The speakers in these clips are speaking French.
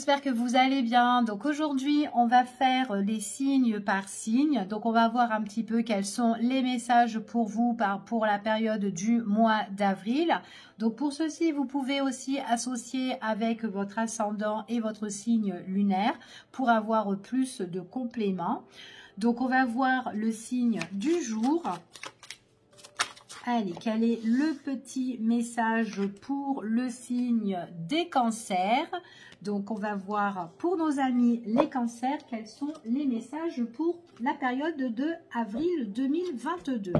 j'espère que vous allez bien. Donc aujourd'hui, on va faire les signes par signe. Donc on va voir un petit peu quels sont les messages pour vous pour la période du mois d'avril. Donc pour ceci, vous pouvez aussi associer avec votre ascendant et votre signe lunaire pour avoir plus de compléments. Donc on va voir le signe du jour. Allez, quel est le petit message pour le signe des cancers? Donc, on va voir pour nos amis les cancers, quels sont les messages pour la période de avril 2022.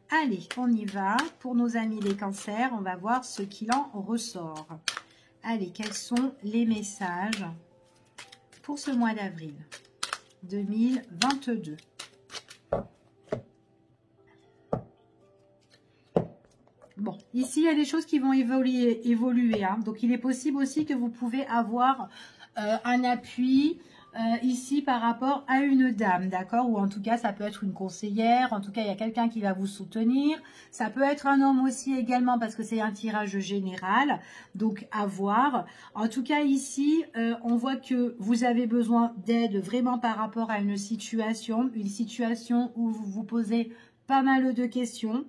Allez, on y va. Pour nos amis les cancers, on va voir ce qu'il en ressort. Allez, quels sont les messages pour ce mois d'avril 2022? Bon, ici, il y a des choses qui vont évoluer hein. Donc, il est possible aussi que vous pouvez avoir un appui ici par rapport à une dame, d'accord? Ou en tout cas, ça peut être une conseillère. En tout cas, il y a quelqu'un qui va vous soutenir. Ça peut être un homme aussi également parce que c'est un tirage général. Donc, à voir. En tout cas, ici, on voit que vous avez besoin d'aide vraiment par rapport à une situation où vous vous posez pas mal de questions.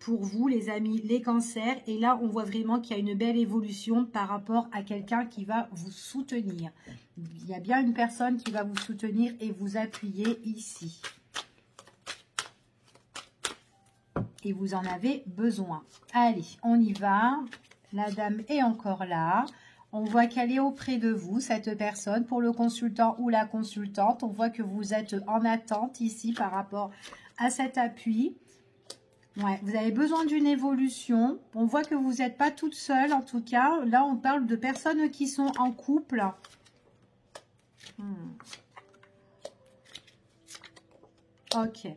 Pour vous, les amis, les cancers. Et là, on voit vraiment qu'il y a une belle évolution par rapport à quelqu'un qui va vous soutenir. Il y a bien une personne qui va vous soutenir et vous appuyer ici. Et vous en avez besoin. Allez, on y va. La dame est encore là. On voit qu'elle est auprès de vous, cette personne. Pour le consultant ou la consultante, on voit que vous êtes en attente ici par rapport à cet appui. Ouais, vous avez besoin d'une évolution. On voit que vous n'êtes pas toute seule, en tout cas. Là, on parle de personnes qui sont en couple. Ok.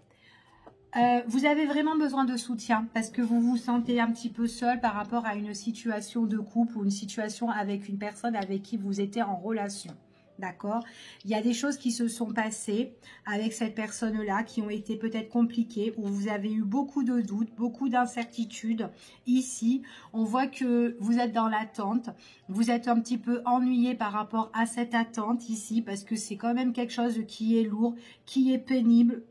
Vous avez vraiment besoin de soutien parce que vous vous sentez un petit peu seul par rapport à une situation de couple ou une situation avec une personne avec qui vous étiez en relation. D'accord? Il y a des choses qui se sont passées avec cette personne-là qui ont été peut-être compliquées, où vous avez eu beaucoup de doutes, beaucoup d'incertitudes. Ici, on voit que vous êtes dans l'attente. Vous êtes un petit peu ennuyé par rapport à cette attente ici, parce que c'est quand même quelque chose qui est lourd, qui est pénible,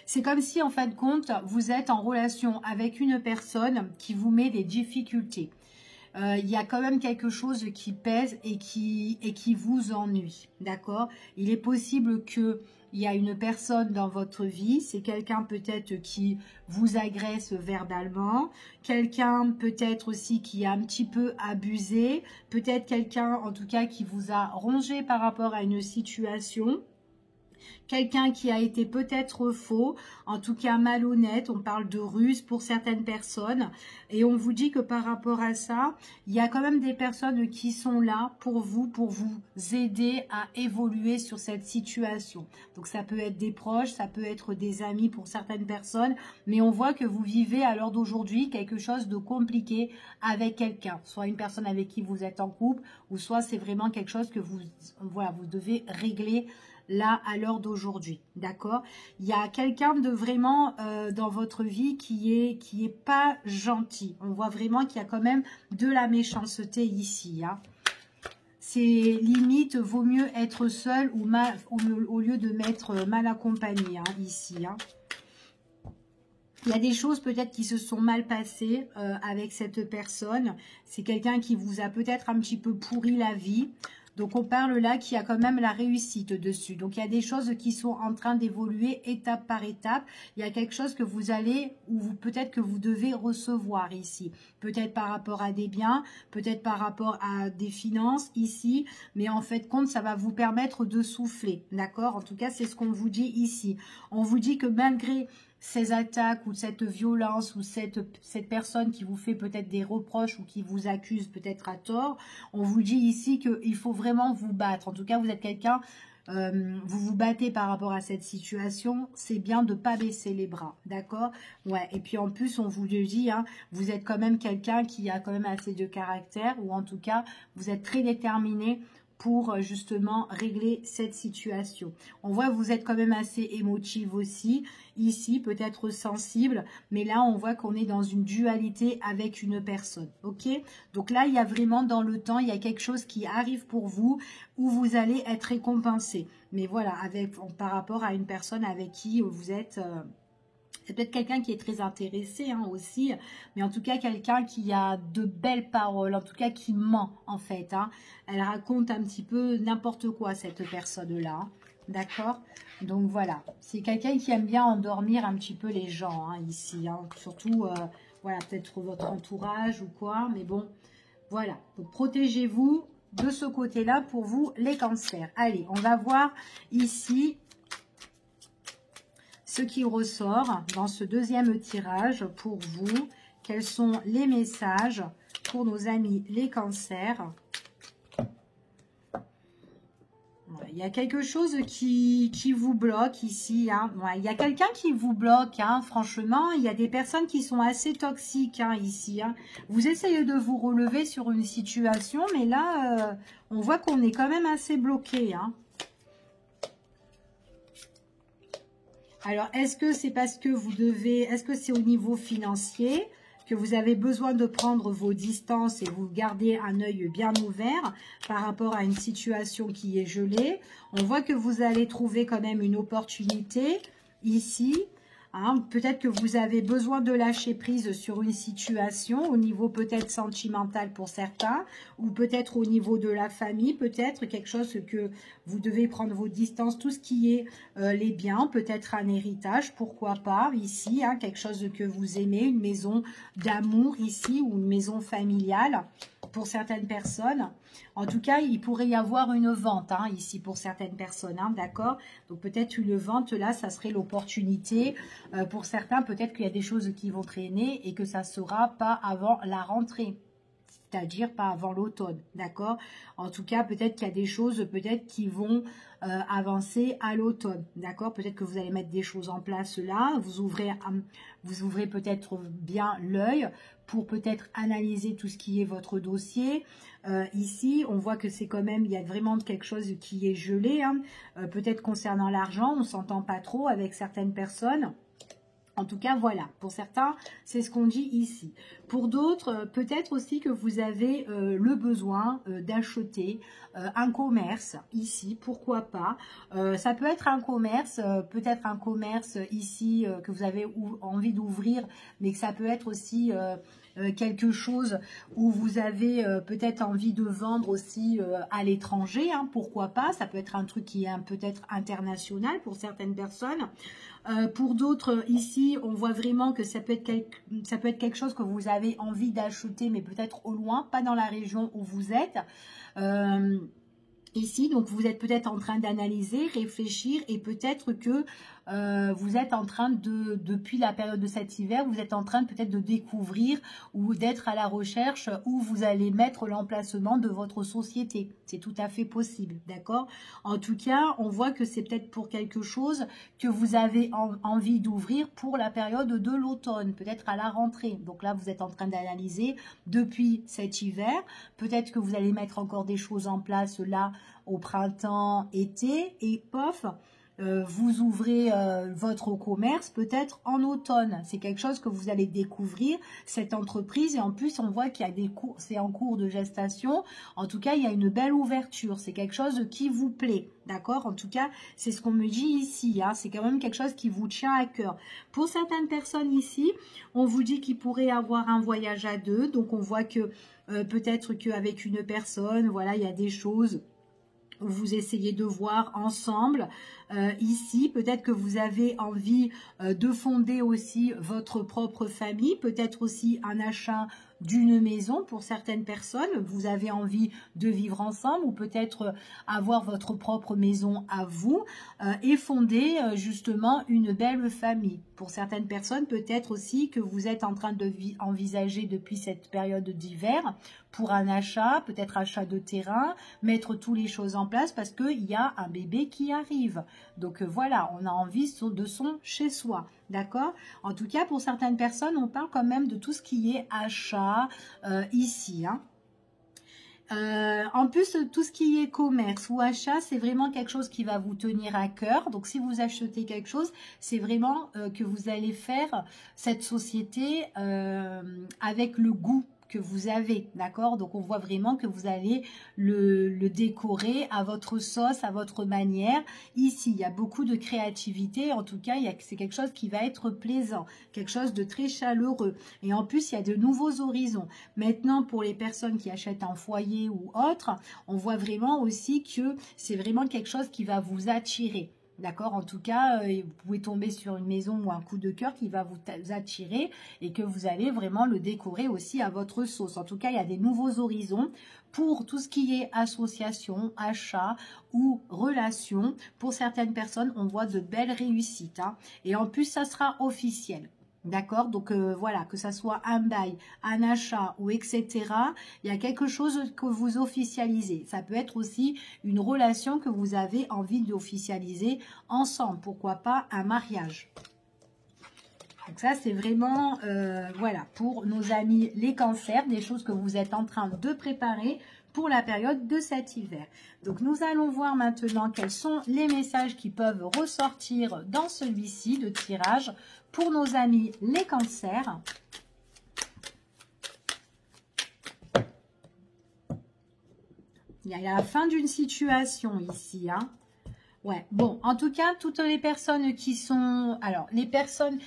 c'est comme si, en fin de compte, vous êtes en relation avec une personne qui vous met des difficultés. Il y a quand même quelque chose qui pèse et qui vous ennuie, d'accord? Il est possible qu'il y a une personne dans votre vie, c'est quelqu'un peut-être qui vous agresse verbalement, quelqu'un peut-être aussi qui a un petit peu abusé, peut-être quelqu'un en tout cas qui vous a rongé par rapport à une situation. Quelqu'un qui a été peut-être faux, en tout cas malhonnête, on parle de ruse pour certaines personnes. Et on vous dit que par rapport à ça, il y a quand même des personnes qui sont là pour vous aider à évoluer sur cette situation. Donc ça peut être des proches, ça peut être des amis pour certaines personnes, mais on voit que vous vivez à l'heure d'aujourd'hui quelque chose de compliqué avec quelqu'un. Soit une personne avec qui vous êtes en couple, ou soit c'est vraiment quelque chose que vous devez régler là à l'heure d'aujourd'hui, d'accord? Il y a quelqu'un de vraiment dans votre vie qui est pas gentil. On voit vraiment qu'il y a quand même de la méchanceté ici, hein. C'est limite, vaut mieux être seul ou au lieu de m'être mal accompagné, hein, ici, hein. Il y a des choses peut-être qui se sont mal passées avec cette personne. C'est quelqu'un qui vous a peut-être un petit peu pourri la vie. Donc, on parle là qu'il y a quand même la réussite dessus. Donc, il y a des choses qui sont en train d'évoluer étape par étape. Il y a quelque chose que vous allez, peut-être que vous devez recevoir ici. Peut-être par rapport à des biens, peut-être par rapport à des finances ici. Mais en fait, compte, ça va vous permettre de souffler. D'accord? En tout cas, c'est ce qu'on vous dit ici. On vous dit que malgré ces attaques ou cette violence ou cette personne qui vous fait peut-être des reproches ou qui vous accuse peut-être à tort, on vous dit ici qu'il faut vraiment vous battre. En tout cas, vous êtes quelqu'un, vous vous battez par rapport à cette situation, c'est bien de ne pas baisser les bras, d'accord? Ouais, et puis en plus, on vous le dit, hein, vous êtes quand même quelqu'un qui a quand même assez de caractère, ou en tout cas, vous êtes très déterminé pour justement régler cette situation. On voit que vous êtes quand même assez émotive aussi, ici peut-être sensible, mais là on voit qu'on est dans une dualité avec une personne, ok? Donc là il y a vraiment dans le temps, il y a quelque chose qui arrive pour vous, où vous allez être récompensé. Mais voilà, par rapport à une personne avec qui vous êtes... c'est peut-être quelqu'un qui est très intéressé hein, aussi, mais en tout cas quelqu'un qui a de belles paroles, en tout cas qui ment en fait. Hein. Elle raconte un petit peu n'importe quoi cette personne-là, hein. D'accord? Donc voilà, c'est quelqu'un qui aime bien endormir un petit peu les gens hein, ici. Hein. Surtout, voilà, peut-être votre entourage ou quoi, mais bon, voilà. Donc protégez-vous de ce côté-là pour vous les cancers. Allez, on va voir ici... ce qui ressort dans ce deuxième tirage pour vous, quels sont les messages pour nos amis les cancers. Il y a quelque chose qui vous bloque ici. Hein. Ouais, il y a quelqu'un qui vous bloque. Hein. Franchement, il y a des personnes qui sont assez toxiques hein, ici. Hein. Vous essayez de vous relever sur une situation, mais là, on voit qu'on est quand même assez bloqué. Hein. Alors, est-ce que c'est parce que vous devez... Est-ce que c'est au niveau financier que vous avez besoin de prendre vos distances et vous gardez un œil bien ouvert par rapport à une situation qui est gelée? On voit que vous allez trouver quand même une opportunité ici. Hein, peut-être que vous avez besoin de lâcher prise sur une situation au niveau peut-être sentimental pour certains ou peut-être au niveau de la famille, peut-être quelque chose que vous devez prendre vos distances, tout ce qui est les biens, peut-être un héritage, pourquoi pas ici, hein, quelque chose que vous aimez, une maison d'amour ici ou une maison familiale pour certaines personnes. En tout cas, il pourrait y avoir une vente hein, ici pour certaines personnes, hein, d'accord? Donc peut-être une vente, là, ça serait l'opportunité. Pour certains, peut-être qu'il y a des choses qui vont traîner et que ça ne sera pas avant la rentrée. C'est-à-dire pas avant l'automne, d'accord? En tout cas, peut-être qu'il y a des choses peut-être qui vont avancer à l'automne, d'accord? Peut-être que vous allez mettre des choses en place là, vous ouvrez peut-être bien l'œil pour peut-être analyser tout ce qui est votre dossier. Ici, on voit que c'est quand même, il y a vraiment quelque chose qui est gelé, hein. Peut-être concernant l'argent, on ne s'entend pas trop avec certaines personnes. En tout cas, voilà, pour certains, c'est ce qu'on dit ici. Pour d'autres, peut-être aussi que vous avez le besoin d'acheter un commerce ici, pourquoi pas. Ça peut être un commerce, peut-être un commerce ici que vous avez envie d'ouvrir, mais que ça peut être aussi... quelque chose où vous avez peut-être envie de vendre aussi à l'étranger, hein, pourquoi pas, ça peut être un truc qui est peut-être international pour certaines personnes. Pour d'autres, ici, on voit vraiment que ça peut être quelque chose que vous avez envie d'acheter, mais peut-être au loin, pas dans la région où vous êtes. Ici, donc vous êtes peut-être en train d'analyser, réfléchir et peut-être que vous êtes en train depuis la période de cet hiver, vous êtes en train peut-être de découvrir ou d'être à la recherche où vous allez mettre l'emplacement de votre société. C'est tout à fait possible, d'accord? En tout cas, on voit que c'est peut-être pour quelque chose que vous avez envie d'ouvrir pour la période de l'automne, peut-être à la rentrée. Donc là, vous êtes en train d'analyser depuis cet hiver. Peut-être que vous allez mettre encore des choses en place là au printemps, été et pof, vous ouvrez votre commerce peut-être en automne. C'est quelque chose que vous allez découvrir, cette entreprise. Et en plus, on voit qu'il y a des cours, c'est en cours de gestation. En tout cas, il y a une belle ouverture. C'est quelque chose qui vous plaît. D'accord? En tout cas, c'est ce qu'on me dit ici. Hein. C'est quand même quelque chose qui vous tient à cœur. Pour certaines personnes ici, on vous dit qu'il pourrait avoir un voyage à deux. Donc, on voit que peut-être qu'avec une personne, voilà, il y a des choses... Vous essayez de voir ensemble ici, peut-être que vous avez envie de fonder aussi votre propre famille, peut-être aussi un achat d'une maison pour certaines personnes, vous avez envie de vivre ensemble ou peut-être avoir votre propre maison à vous et fonder justement une belle famille. Pour certaines personnes, peut-être aussi que vous êtes en train de envisager depuis cette période d'hiver pour un achat, peut-être achat de terrain, mettre toutes les choses en place parce qu'il y a un bébé qui arrive. Donc voilà, on a envie de son chez soi, d'accord? En tout cas, pour certaines personnes, on parle quand même de tout ce qui est achat ici, hein. En plus, tout ce qui est commerce ou achat, c'est vraiment quelque chose qui va vous tenir à cœur. Donc, si vous achetez quelque chose, c'est vraiment que vous allez faire cette société avec le goût que vous avez, d'accord? Donc, on voit vraiment que vous allez le décorer à votre sauce, à votre manière. Ici, il y a beaucoup de créativité. En tout cas, c'est quelque chose qui va être plaisant, quelque chose de très chaleureux. Et en plus, il y a de nouveaux horizons. Maintenant, pour les personnes qui achètent un foyer ou autre, on voit vraiment aussi que c'est vraiment quelque chose qui va vous attirer. D'accord? En tout cas, vous pouvez tomber sur une maison ou un coup de cœur qui va vous attirer et que vous allez vraiment le décorer aussi à votre sauce. En tout cas, il y a des nouveaux horizons pour tout ce qui est association, achat ou relation. Pour certaines personnes, on voit de belles réussites. Hein. Et en plus, ça sera officiel. D'accord, donc voilà, que ça soit un bail, un achat ou etc. Il y a quelque chose que vous officialisez. Ça peut être aussi une relation que vous avez envie d'officialiser ensemble. Pourquoi pas un mariage. Donc ça, c'est vraiment, voilà, pour nos amis les cancers, des choses que vous êtes en train de préparer pour la période de cet hiver. Donc, nous allons voir maintenant quels sont les messages qui peuvent ressortir dans celui-ci de tirage pour nos amis les cancers. Il y a la fin d'une situation ici, hein. Ouais, bon, en tout cas, toutes les personnes qui sont... Alors, les personnes...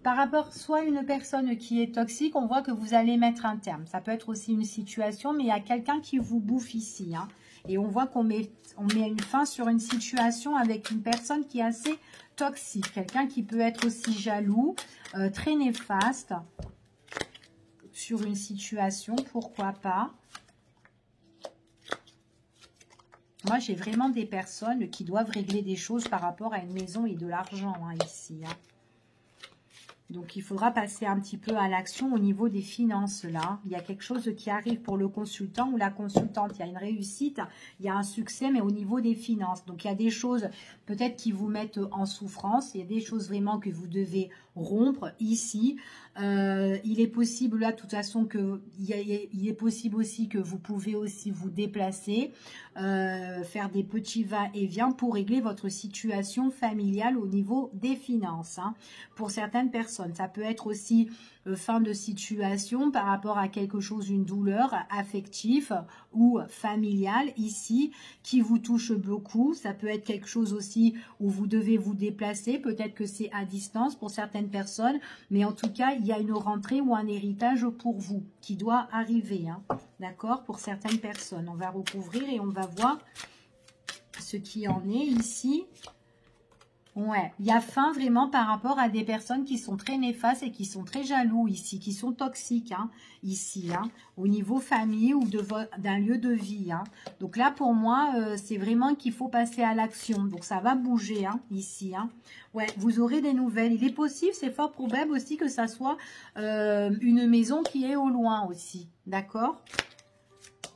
Par rapport, soit une personne qui est toxique, on voit que vous allez mettre un terme. Ça peut être aussi une situation, mais il y a quelqu'un qui vous bouffe ici. Hein. Et on voit qu'on met une fin sur une situation avec une personne qui est assez toxique. Quelqu'un qui peut être aussi jaloux, très néfaste sur une situation, pourquoi pas. Moi, j'ai vraiment des personnes qui doivent régler des choses par rapport à une maison et de l'argent hein, ici. Hein. Donc, il faudra passer un petit peu à l'action au niveau des finances, là. Il y a quelque chose qui arrive pour le consultant ou la consultante. Il y a une réussite, il y a un succès, mais au niveau des finances. Donc, il y a des choses peut-être qui vous mettent en souffrance. Il y a des choses vraiment que vous devez rompre ici. Il est possible, là, de toute façon, il est possible aussi que vous pouvez aussi vous déplacer, faire des petits va-et-vient pour régler votre situation familiale au niveau des finances. Hein. Pour certaines personnes, ça peut être aussi fin de situation par rapport à quelque chose, une douleur affective ou familiale ici qui vous touche beaucoup. Ça peut être quelque chose aussi où vous devez vous déplacer. Peut-être que c'est à distance pour certaines personnes, mais en tout cas, il y a une rentrée ou un héritage pour vous qui doit arriver. Hein. D'accord? Pour certaines personnes. On va recouvrir et on va voir ce qui en est ici. Ouais, il y a fin vraiment par rapport à des personnes qui sont très néfastes et qui sont très jaloux ici, qui sont toxiques hein, ici, hein, au niveau famille ou d'un lieu de vie. Hein. Donc là, pour moi, c'est vraiment qu'il faut passer à l'action. Donc ça va bouger hein, ici. Hein. Ouais, vous aurez des nouvelles. Il est possible, c'est fort probable aussi que ça soit une maison qui est au loin aussi. D'accord?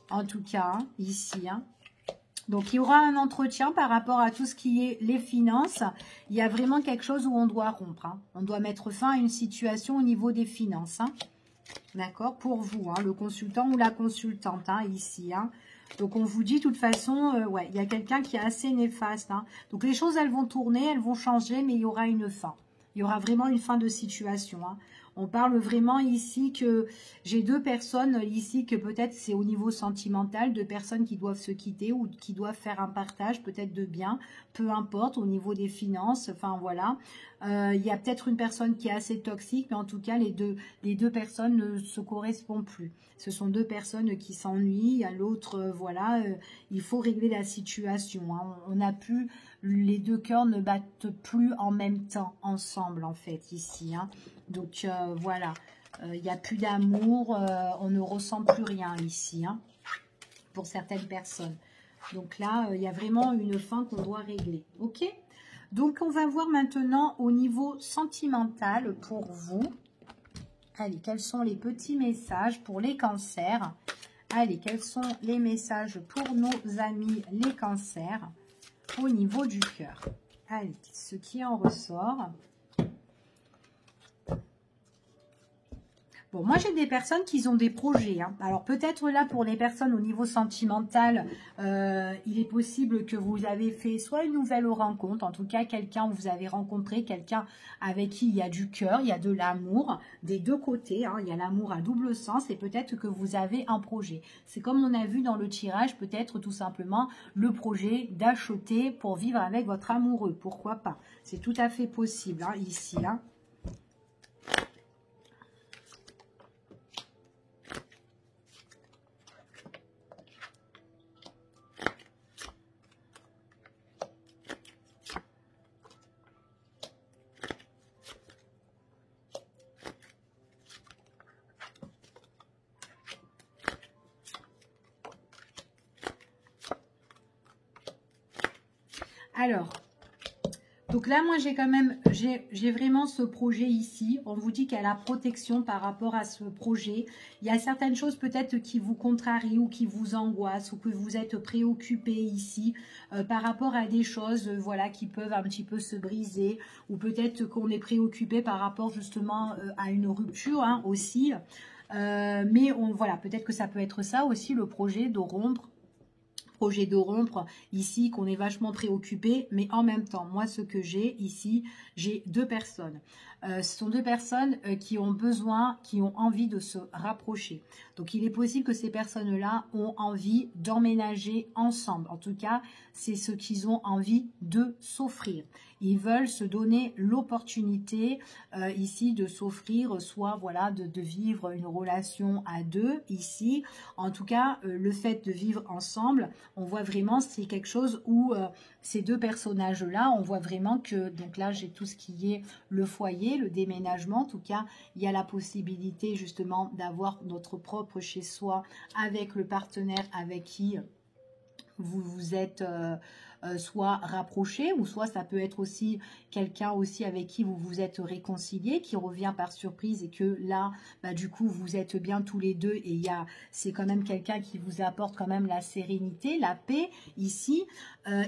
En tout cas, hein, ici, hein. Donc, il y aura un entretien par rapport à tout ce qui est les finances. Il y a vraiment quelque chose où on doit rompre. Hein. On doit mettre fin à une situation au niveau des finances. Hein. D'accord? Pour vous, hein, le consultant ou la consultante, hein, ici. Hein. Donc, on vous dit, de toute façon, ouais, il y a quelqu'un qui est assez néfaste. Hein. Donc, les choses, elles vont tourner, elles vont changer, mais il y aura une fin. Il y aura vraiment une fin de situation. Hein. On parle vraiment ici que j'ai deux personnes ici que peut-être c'est au niveau sentimental, deux personnes qui doivent se quitter ou qui doivent faire un partage peut-être de biens, peu importe, au niveau des finances, enfin voilà. Il y a peut-être une personne qui est assez toxique, mais en tout cas les deux personnes ne se correspondent plus. Ce sont deux personnes qui s'ennuient, à l'autre, voilà, il faut régler la situation. Hein. On n'a plus, les deux cœurs ne battent plus en même temps ensemble en fait ici. Hein. Donc voilà, il n'y a plus d'amour, on ne ressent plus rien ici, hein, pour certaines personnes. Donc là, il y a vraiment une fin qu'on doit régler. Ok? Donc on va voir maintenant au niveau sentimental pour vous. Allez, quels sont les petits messages pour les cancers? Allez, quels sont les messages pour nos amis les cancers au niveau du cœur? Allez, ce qui en ressort. Bon, moi, j'ai des personnes qui ont des projets. Hein. Alors, peut-être là, pour les personnes au niveau sentimental, il est possible que vous avez fait soit une nouvelle rencontre, en tout cas, quelqu'un, vous avez rencontré quelqu'un avec qui il y a du cœur, il y a de l'amour, des deux côtés. Hein, il y a l'amour à double sens et peut-être que vous avez un projet. C'est comme on a vu dans le tirage, peut-être tout simplement le projet d'acheter pour vivre avec votre amoureux. Pourquoi pas? C'est tout à fait possible, hein, ici, hein. Alors, donc là, moi, j'ai quand même, j'ai vraiment ce projet ici. On vous dit qu'il y a la protection par rapport à ce projet. Il y a certaines choses peut-être qui vous contrarient ou qui vous angoissent ou que vous êtes préoccupé ici par rapport à des choses, voilà, qui peuvent un petit peu se briser ou peut-être qu'on est préoccupé par rapport justement à une rupture hein, aussi. Mais voilà, peut-être que ça peut être ça aussi, le projet de rompre ici, qu'on est vachement préoccupé, mais en même temps, moi, ce que j'ai ici, j'ai deux personnes. Ce sont deux personnes qui ont besoin, qui ont envie de se rapprocher. Donc, il est possible que ces personnes-là ont envie d'emménager ensemble. En tout cas, c'est ce qu'ils ont envie de s'offrir. Ils veulent se donner l'opportunité ici de s'offrir, soit voilà, de vivre une relation à deux ici. En tout cas, le fait de vivre ensemble, on voit vraiment, c'est quelque chose où ces deux personnages-là, on voit vraiment que, donc là, j'ai tout ce qui est le foyer, le déménagement. En tout cas, il y a la possibilité justement d'avoir notre propre chez-soi avec le partenaire avec qui vous vous êtes soit rapproché ou soit ça peut être aussi quelqu'un aussi avec qui vous vous êtes réconcilié, qui revient par surprise et que là, bah, du coup, vous êtes bien tous les deux et c'est quand même quelqu'un qui vous apporte quand même la sérénité, la paix ici.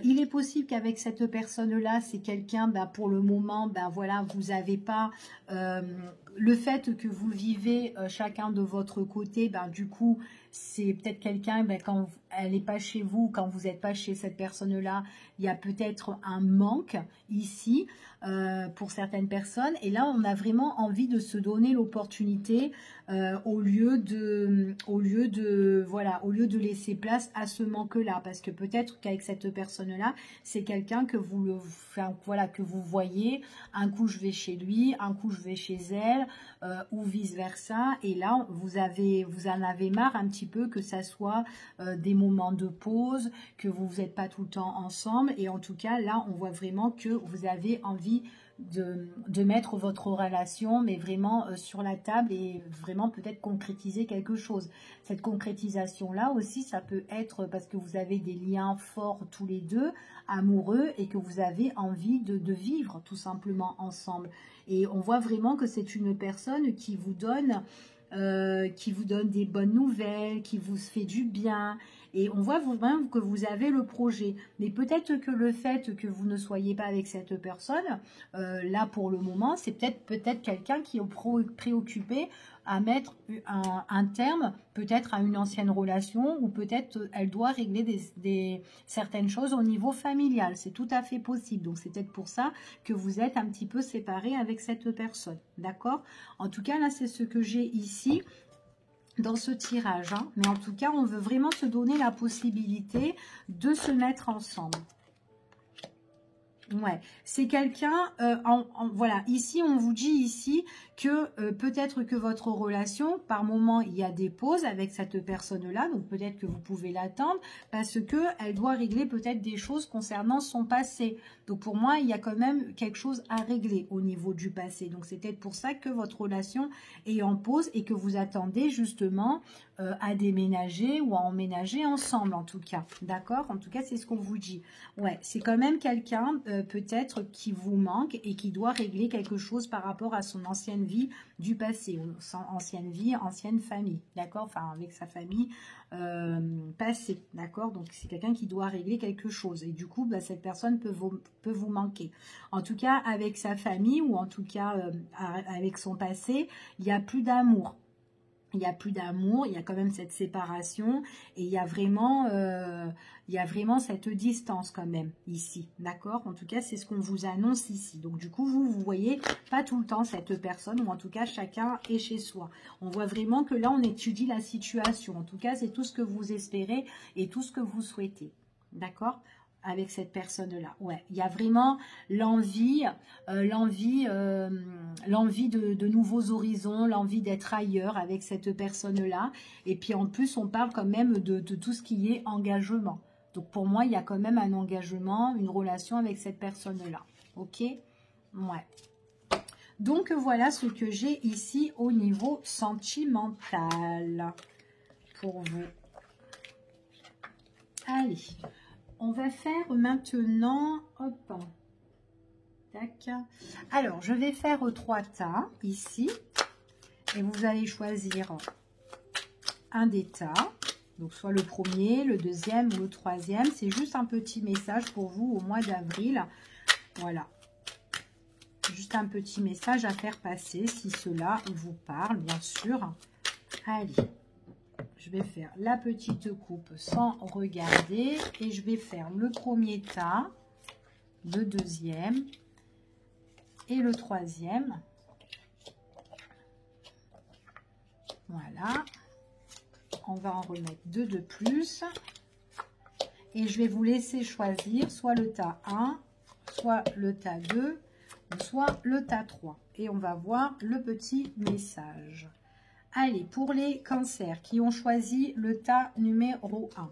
Il est possible qu'avec cette personne-là, c'est quelqu'un, bah, pour le moment, bah, voilà, vous n'avez pas le fait que vous vivez chacun de votre côté, ben, du coup, c'est peut-être quelqu'un, ben, quand elle n'est pas chez vous, quand vous n'êtes pas chez cette personne-là, il y a peut-être un manque ici pour certaines personnes. Et là, on a vraiment envie de se donner l'opportunité au lieu de laisser place à ce manque-là. Parce que peut-être qu'avec cette personne-là, c'est quelqu'un que que vous voyez. Un coup, je vais chez lui, un coup, je vais chez elle, ou vice-versa. Et là, vous en avez marre un petit peu que ça soit des moments de pause, que vous n'êtes pas tout le temps ensemble. Et en tout cas, là, on voit vraiment que vous avez envie de mettre votre relation, mais vraiment sur la table et vraiment peut-être concrétiser quelque chose. Cette concrétisation-là aussi, ça peut être parce que vous avez des liens forts tous les deux, amoureux, et que vous avez envie de vivre tout simplement ensemble. Et on voit vraiment que c'est une personne qui vous donne des bonnes nouvelles, qui vous fait du bien. Et on voit vraiment que vous avez le projet. Mais peut-être que le fait que vous ne soyez pas avec cette personne, là pour le moment, c'est peut-être quelqu'un qui est préoccupé à mettre un terme peut-être à une ancienne relation ou peut-être elle doit régler certaines choses au niveau familial. C'est tout à fait possible. Donc c'est peut-être pour ça que vous êtes un petit peu séparés avec cette personne. D'accord? En tout cas, là, c'est ce que j'ai ici dans ce tirage. Hein. Mais en tout cas, on veut vraiment se donner la possibilité de se mettre ensemble. Ouais, c'est quelqu'un, voilà, ici on vous dit ici que peut-être que votre relation, par moment il y a des pauses avec cette personne-là, donc peut-être que vous pouvez l'attendre parce que elle doit régler peut-être des choses concernant son passé. Donc pour moi, il y a quand même quelque chose à régler au niveau du passé. Donc c'est peut-être pour ça que votre relation est en pause et que vous attendez justement à déménager ou à emménager ensemble en tout cas. D'accord? En tout cas, c'est ce qu'on vous dit. Ouais, c'est quand même quelqu'un peut-être qui vous manque et qui doit régler quelque chose par rapport à son ancienne vie du passé, ou son ancienne vie, ancienne famille, d'accord, enfin avec sa famille passée, d'accord, donc c'est quelqu'un qui doit régler quelque chose et du coup bah, cette personne peut vous manquer. En tout cas avec sa famille ou en tout cas avec son passé, il n'y a plus d'amour. il n'y a plus d'amour, il y a quand même cette séparation et il y a vraiment cette distance quand même ici, d'accord? En tout cas, c'est ce qu'on vous annonce ici. Donc du coup, vous voyez pas tout le temps cette personne, ou en tout cas, chacun est chez soi. On voit vraiment que là, on étudie la situation. En tout cas, c'est tout ce que vous espérez et tout ce que vous souhaitez, d'accord? Avec cette personne-là. Ouais, il y a vraiment l'envie de nouveaux horizons, l'envie d'être ailleurs avec cette personne-là. Et puis en plus, on parle quand même de tout ce qui est engagement. Donc pour moi, il y a quand même un engagement, une relation avec cette personne-là. Ok? Ouais. Donc voilà ce que j'ai ici au niveau sentimental pour vous. Allez. On va faire maintenant, hop, tac. Alors, je vais faire 3 tas ici. Et vous allez choisir un des tas. Donc, soit le premier, le deuxième ou le troisième. C'est juste un petit message pour vous au mois d'avril. Voilà. Juste un petit message à faire passer si cela vous parle, bien sûr. Allez. Je vais faire la petite coupe sans regarder et je vais faire le premier tas, le deuxième et le troisième. Voilà. On va en remettre 2 de plus. Et je vais vous laisser choisir soit le tas 1, soit le tas 2, soit le tas 3. Et on va voir le petit message. Allez, pour les cancers qui ont choisi le tas numéro 1,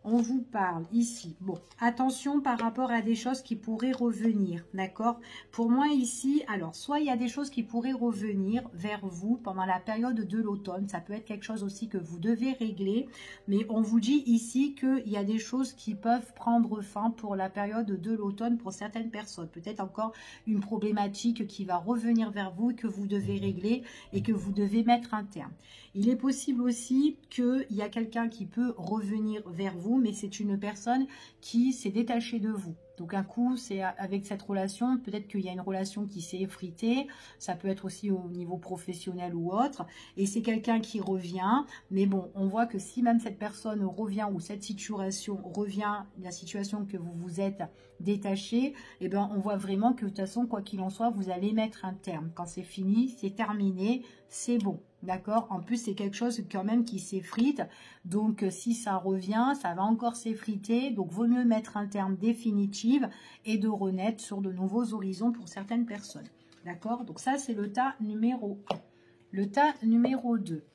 on vous parle ici. Bon, attention par rapport à des choses qui pourraient revenir, d'accord? Pour moi ici, alors, soit il y a des choses qui pourraient revenir vers vous pendant la période de l'automne. Ça peut être quelque chose aussi que vous devez régler. Mais on vous dit ici qu'il y a des choses qui peuvent prendre fin pour la période de l'automne pour certaines personnes. Peut-être encore une problématique qui va revenir vers vous et que vous devez régler et que vous devez mettre un terme. Il est possible aussi qu'il y a quelqu'un qui peut revenir vers vous, mais c'est une personne qui s'est détachée de vous. Donc un coup, c'est avec cette relation, peut-être qu'il y a une relation qui s'est effritée, ça peut être aussi au niveau professionnel ou autre, et c'est quelqu'un qui revient, mais bon, on voit que si même cette personne revient ou cette situation revient, la situation que vous vous êtes détaché, eh bien on voit vraiment que de toute façon, quoi qu'il en soit, vous allez mettre un terme. Quand c'est fini, c'est terminé, c'est bon. D'accord? En plus, c'est quelque chose quand même qui s'effrite. Donc, si ça revient, ça va encore s'effriter. Donc, vaut mieux mettre un terme définitif et de renaître sur de nouveaux horizons pour certaines personnes. D'accord? Donc, ça, c'est le tas numéro 1. Le tas numéro 2.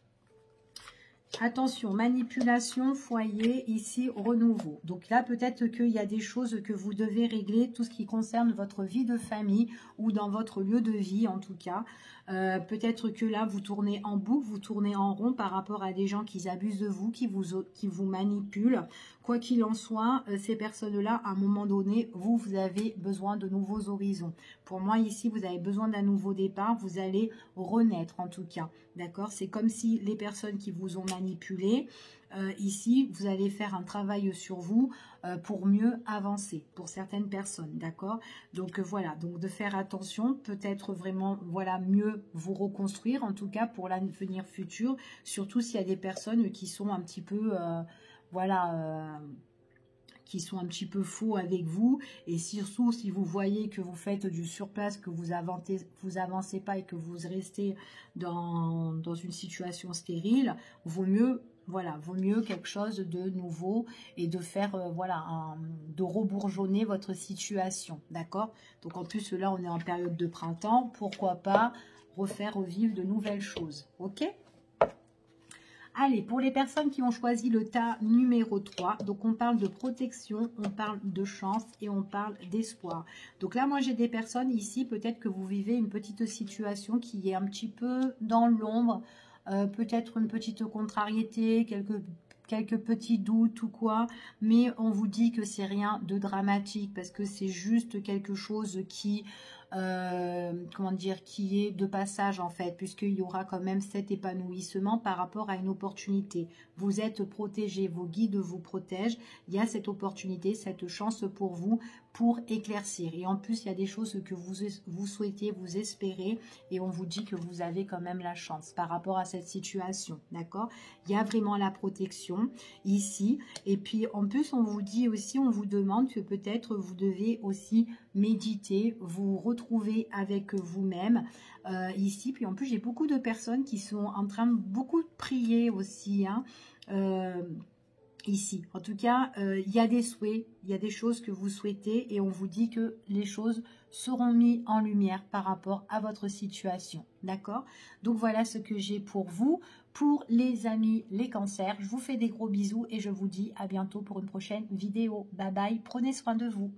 Attention, manipulation, foyer, ici, renouveau. Donc là, peut-être qu'il y a des choses que vous devez régler, tout ce qui concerne votre vie de famille ou dans votre lieu de vie, en tout cas. Peut-être que là, vous tournez en boucle, vous tournez en rond par rapport à des gens qui abusent de vous, qui vous manipulent. Quoi qu'il en soit, ces personnes-là, à un moment donné, vous avez besoin de nouveaux horizons. Pour moi, ici, vous avez besoin d'un nouveau départ. Vous allez renaître, en tout cas. D'accord? C'est comme si les personnes qui vous ont manipulé, ici, vous allez faire un travail sur vous pour mieux avancer pour certaines personnes, d'accord? Donc voilà, donc de faire attention, peut-être vraiment, voilà, mieux vous reconstruire, en tout cas pour l'avenir futur, surtout s'il y a des personnes qui sont un petit peu, voilà, qui sont un petit peu faux avec vous, et surtout si vous voyez que vous faites du surplace, que vous avancez pas et que vous restez dans une situation stérile, vaut mieux, voilà, vaut mieux quelque chose de nouveau et de faire, voilà, de rebourgeonner votre situation, d'accord? Donc en plus là on est en période de printemps, pourquoi pas refaire revivre de nouvelles choses, ok? Allez, pour les personnes qui ont choisi le tas numéro 3, donc on parle de protection, on parle de chance et on parle d'espoir. Donc là, moi j'ai des personnes ici, peut-être que vous vivez une petite situation qui est un petit peu dans l'ombre, peut-être une petite contrariété, quelques petits doutes ou quoi, mais on vous dit que c'est rien de dramatique parce que c'est juste quelque chose qui comment dire, qui est de passage en fait, puisqu'il y aura quand même cet épanouissement par rapport à une opportunité. Vous êtes protégé, vos guides vous protègent, il y a cette opportunité, cette chance pour vous pour éclaircir. Et en plus, il y a des choses que vous souhaitez, vous espérez, et on vous dit que vous avez quand même la chance par rapport à cette situation, d'accord? Il y a vraiment la protection ici. Et puis, en plus, on vous dit aussi, on vous demande que peut-être vous devez aussi méditer, vous retrouver avec vous-même ici. Puis en plus, j'ai beaucoup de personnes qui sont en train de beaucoup prier aussi, hein, ici. En tout cas, il y a des souhaits, il y a des choses que vous souhaitez et on vous dit que les choses seront mises en lumière par rapport à votre situation. D'accord? Donc voilà ce que j'ai pour vous. Pour les amis, les cancers, je vous fais des gros bisous et je vous dis à bientôt pour une prochaine vidéo. Bye bye, prenez soin de vous.